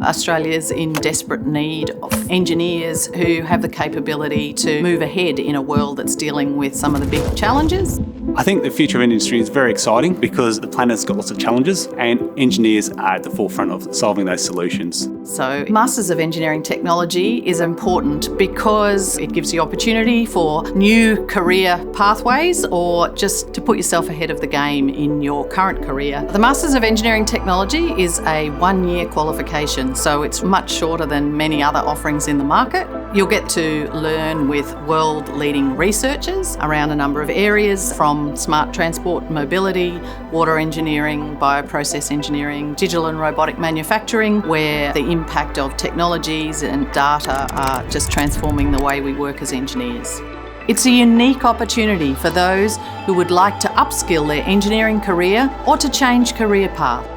Australia's in desperate need of engineers who have the capability to move ahead in a world that's dealing with some of the big challenges. I think the future of industry is very exciting because the planet's got lots of challenges and engineers are at the forefront of solving those solutions. So Masters of Engineering Technology is important because it gives you opportunity for new career pathways or just to put yourself ahead of the game in your current career. The Masters of Engineering Technology is a one-year qualification, so it's much shorter than many other offerings in the market. You'll get to learn with world-leading researchers around a number of areas from smart transport, mobility, water engineering, bioprocess engineering, digital and robotic manufacturing, where the impact of technologies and data are just transforming the way we work as engineers. It's a unique opportunity for those who would like to upskill their engineering career or to change career path.